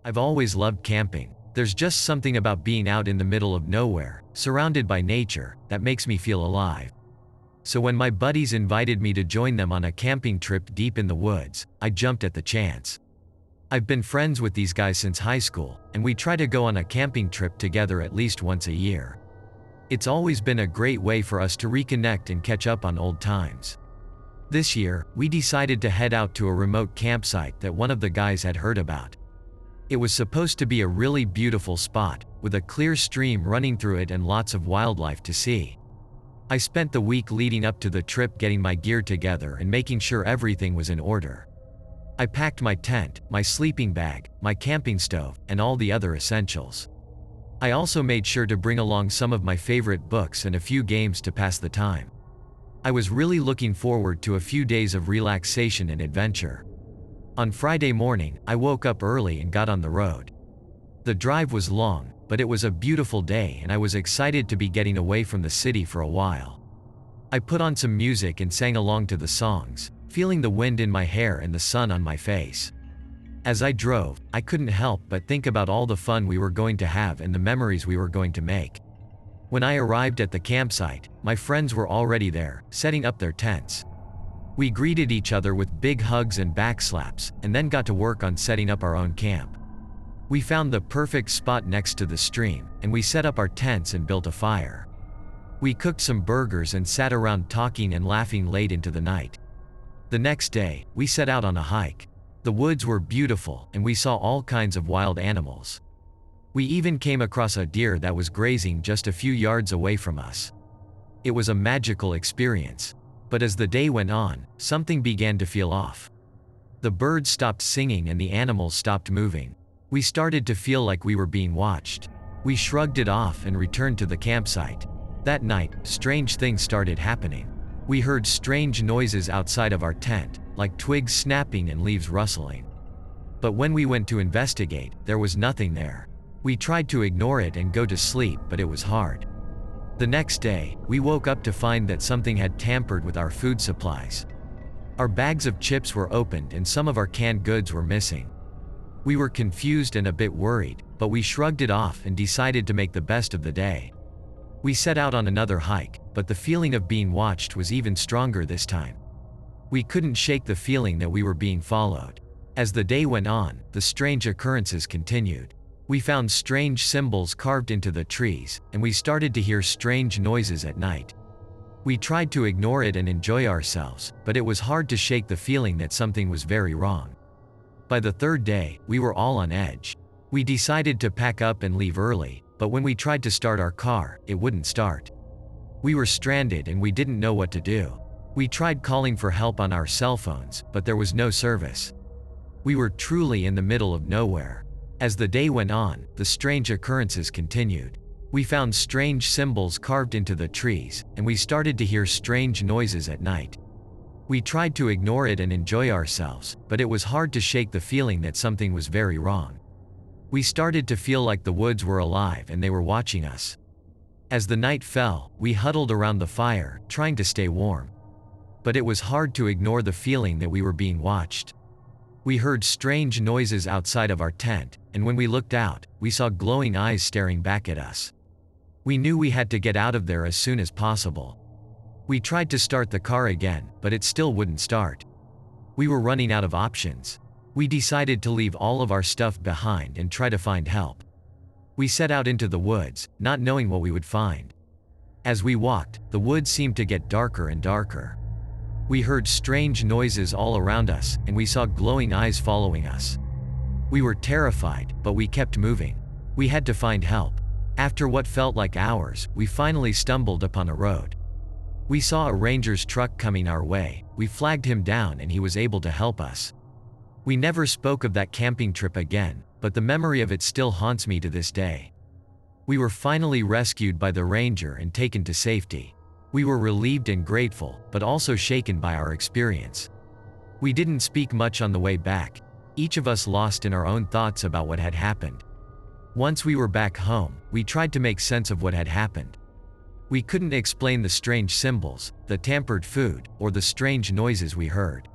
I've always loved camping. There's just something about being out in the middle of nowhere, surrounded by nature, that makes me feel alive. So when my buddies invited me to join them on a camping trip deep in the woods, I jumped at the chance. I've been friends with these guys since high school, and we try to go on a camping trip together at least once a year. It's always been a great way for us to reconnect and catch up on old times. This year, we decided to head out to a remote campsite that one of the guys had heard about. It was supposed to be a really beautiful spot, with a clear stream running through it and lots of wildlife to see. I spent the week leading up to the trip getting my gear together and making sure everything was in order. I packed my tent, my sleeping bag, my camping stove, and all the other essentials. I also made sure to bring along some of my favorite books and a few games to pass the time. I was really looking forward to a few days of relaxation and adventure. On Friday morning, I woke up early and got on the road. The drive was long, but it was a beautiful day and I was excited to be getting away from the city for a while. I put on some music and sang along to the songs, feeling the wind in my hair and the sun on my face. As I drove, I couldn't help but think about all the fun we were going to have and the memories we were going to make. When I arrived at the campsite, my friends were already there, setting up their tents. We greeted each other with big hugs and backslaps, and then got to work on setting up our own camp. We found the perfect spot next to the stream, and we set up our tents and built a fire. We cooked some burgers and sat around talking and laughing late into the night. The next day, we set out on a hike. The woods were beautiful, and we saw all kinds of wild animals. We even came across a deer that was grazing just a few yards away from us. It was a magical experience. But as the day went on, something began to feel off. The birds stopped singing and the animals stopped moving. We started to feel like we were being watched. We shrugged it off and returned to the campsite. That night, strange things started happening. We heard strange noises outside of our tent, like twigs snapping and leaves rustling. But when we went to investigate, there was nothing there. We tried to ignore it and go to sleep, but it was hard. The next day, we woke up to find that something had tampered with our food supplies. Our bags of chips were opened and some of our canned goods were missing. We were confused and a bit worried, but we shrugged it off and decided to make the best of the day. We set out on another hike, but the feeling of being watched was even stronger this time. We couldn't shake the feeling that we were being followed. As the day went on, the strange occurrences continued. We found strange symbols carved into the trees, and we started to hear strange noises at night. We tried to ignore it and enjoy ourselves, but it was hard to shake the feeling that something was very wrong. By the third day, we were all on edge. We decided to pack up and leave early, but when we tried to start our car, it wouldn't start. We were stranded and we didn't know what to do. We tried calling for help on our cell phones, but there was no service. We were truly in the middle of nowhere. As the day went on, the strange occurrences continued. We found strange symbols carved into the trees, and we started to hear strange noises at night. We tried to ignore it and enjoy ourselves, but it was hard to shake the feeling that something was very wrong. We started to feel like the woods were alive and they were watching us. As the night fell, we huddled around the fire, trying to stay warm. But it was hard to ignore the feeling that we were being watched. We heard strange noises outside of our tent, and when we looked out, we saw glowing eyes staring back at us. We knew we had to get out of there as soon as possible. We tried to start the car again, but it still wouldn't start. We were running out of options. We decided to leave all of our stuff behind and try to find help. We set out into the woods, not knowing what we would find. As we walked, the woods seemed to get darker and darker. We heard strange noises all around us, and we saw glowing eyes following us. We were terrified, but we kept moving. We had to find help. After what felt like hours, we finally stumbled upon a road. We saw a ranger's truck coming our way. We flagged him down and he was able to help us. We never spoke of that camping trip again, but the memory of it still haunts me to this day. We were finally rescued by the ranger and taken to safety. We were relieved and grateful, but also shaken by our experience. We didn't speak much on the way back, each of us lost in our own thoughts about what had happened. Once we were back home, we tried to make sense of what had happened. We couldn't explain the strange symbols, the tampered food, or the strange noises we heard.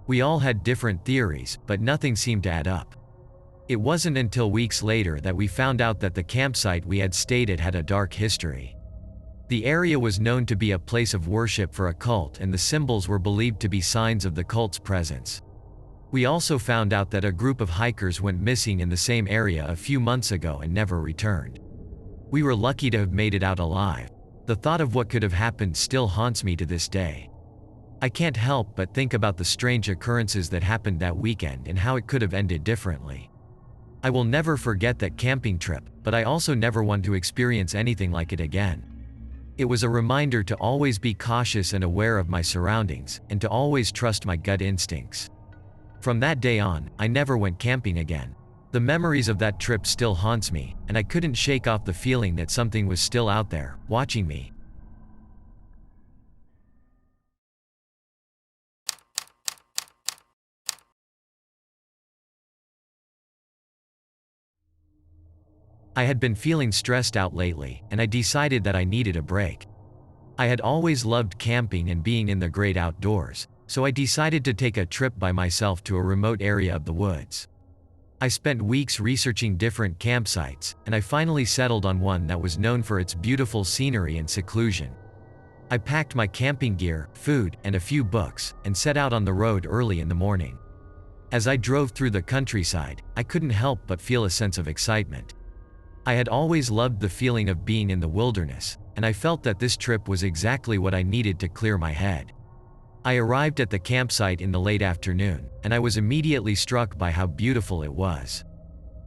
We all had different theories, but nothing seemed to add up. It wasn't until weeks later that we found out that the campsite we had stayed at had a dark history. The area was known to be a place of worship for a cult, and the symbols were believed to be signs of the cult's presence. We also found out that a group of hikers went missing in the same area a few months ago and never returned. We were lucky to have made it out alive. The thought of what could have happened still haunts me to this day. I can't help but think about the strange occurrences that happened that weekend and how it could have ended differently. I will never forget that camping trip, but I also never want to experience anything like it again. It was a reminder to always be cautious and aware of my surroundings, and to always trust my gut instincts. From that day on, I never went camping again. The memories of that trip still haunts me, and I couldn't shake off the feeling that something was still out there, watching me. I had been feeling stressed out lately, and I decided that I needed a break. I had always loved camping and being in the great outdoors, so I decided to take a trip by myself to a remote area of the woods. I spent weeks researching different campsites, and I finally settled on one that was known for its beautiful scenery and seclusion. I packed my camping gear, food, and a few books, and set out on the road early in the morning. As I drove through the countryside, I couldn't help but feel a sense of excitement. I had always loved the feeling of being in the wilderness, and I felt that this trip was exactly what I needed to clear my head. I arrived at the campsite in the late afternoon, and I was immediately struck by how beautiful it was.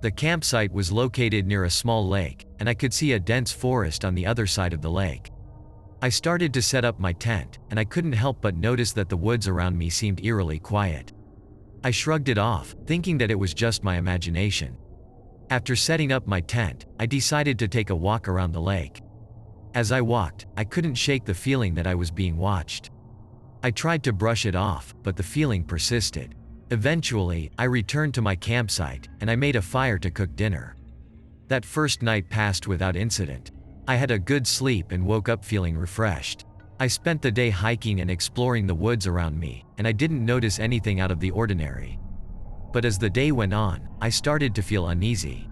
The campsite was located near a small lake, and I could see a dense forest on the other side of the lake. I started to set up my tent, and I couldn't help but notice that the woods around me seemed eerily quiet. I shrugged it off, thinking that it was just my imagination. After setting up my tent, I decided to take a walk around the lake. As I walked, I couldn't shake the feeling that I was being watched. I tried to brush it off, but the feeling persisted. Eventually, I returned to my campsite, and I made a fire to cook dinner. That first night passed without incident. I had a good sleep and woke up feeling refreshed. I spent the day hiking and exploring the woods around me, and I didn't notice anything out of the ordinary. But as the day went on, I started to feel uneasy.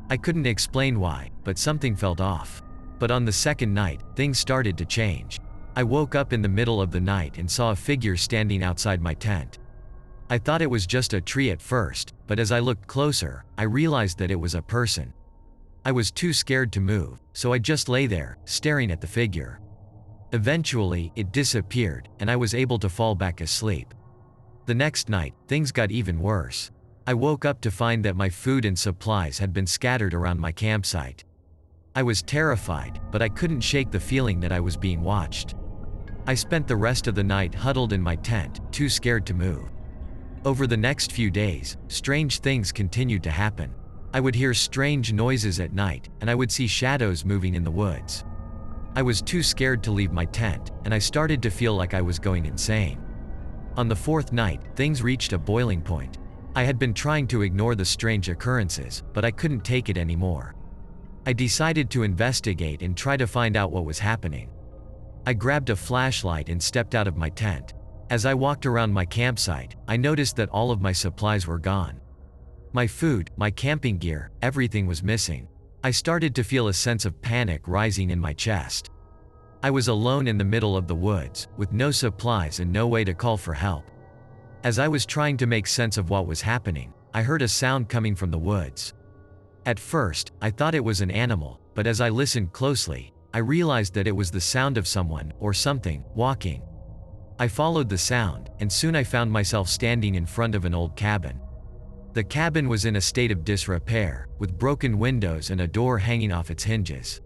I couldn't explain why, but something felt off. But on the second night, things started to change. I woke up in the middle of the night and saw a figure standing outside my tent. I thought it was just a tree at first, but as I looked closer, I realized that it was a person. I was too scared to move, so I just lay there, staring at the figure. Eventually, it disappeared, and I was able to fall back asleep. The next night, things got even worse. I woke up to find that my food and supplies had been scattered around my campsite. I was terrified, but I couldn't shake the feeling that I was being watched. I spent the rest of the night huddled in my tent, too scared to move. Over the next few days, strange things continued to happen. I would hear strange noises at night, and I would see shadows moving in the woods. I was too scared to leave my tent, and I started to feel like I was going insane. On the fourth night, things reached a boiling point. I had been trying to ignore the strange occurrences, but I couldn't take it anymore. I decided to investigate and try to find out what was happening. I grabbed a flashlight and stepped out of my tent. As I walked around my campsite, I noticed that all of my supplies were gone. My food, my camping gear, everything was missing. I started to feel a sense of panic rising in my chest. I was alone in the middle of the woods, with no supplies and no way to call for help. As I was trying to make sense of what was happening, I heard a sound coming from the woods. At first, I thought it was an animal, but as I listened closely, I realized that it was the sound of someone, or something, walking. I followed the sound, and soon I found myself standing in front of an old cabin. The cabin was in a state of disrepair, with broken windows and a door hanging off its hinges.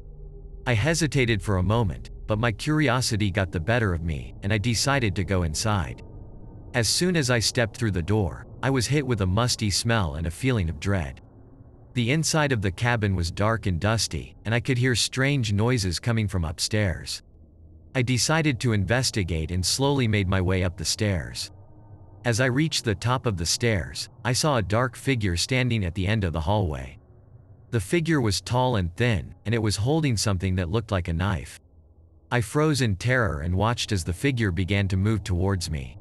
I hesitated for a moment, but my curiosity got the better of me, and I decided to go inside. As soon as I stepped through the door, I was hit with a musty smell and a feeling of dread. The inside of the cabin was dark and dusty, and I could hear strange noises coming from upstairs. I decided to investigate and slowly made my way up the stairs. As I reached the top of the stairs, I saw a dark figure standing at the end of the hallway. The figure was tall and thin, and it was holding something that looked like a knife. I froze in terror and watched as the figure began to move towards me.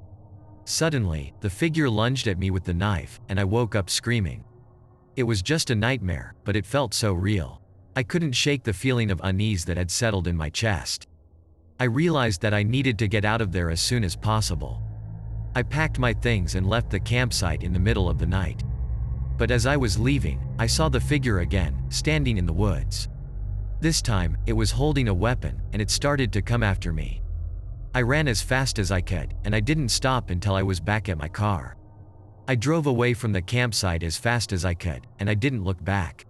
Suddenly, the figure lunged at me with the knife, and I woke up screaming. It was just a nightmare, but it felt so real. I couldn't shake the feeling of unease that had settled in my chest. I realized that I needed to get out of there as soon as possible. I packed my things and left the campsite in the middle of the night. But as I was leaving, I saw the figure again, standing in the woods. This time, it was holding a weapon, and it started to come after me. I ran as fast as I could, and I didn't stop until I was back at my car. I drove away from the campsite as fast as I could, and I didn't look back.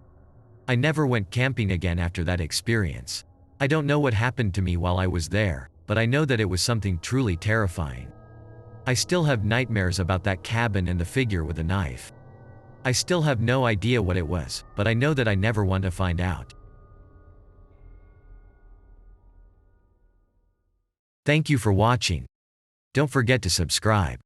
I never went camping again after that experience. I don't know what happened to me while I was there, but I know that it was something truly terrifying. I still have nightmares about that cabin and the figure with a knife. I still have no idea what it was, but I know that I never want to find out. Thank you for watching. Don't forget to subscribe.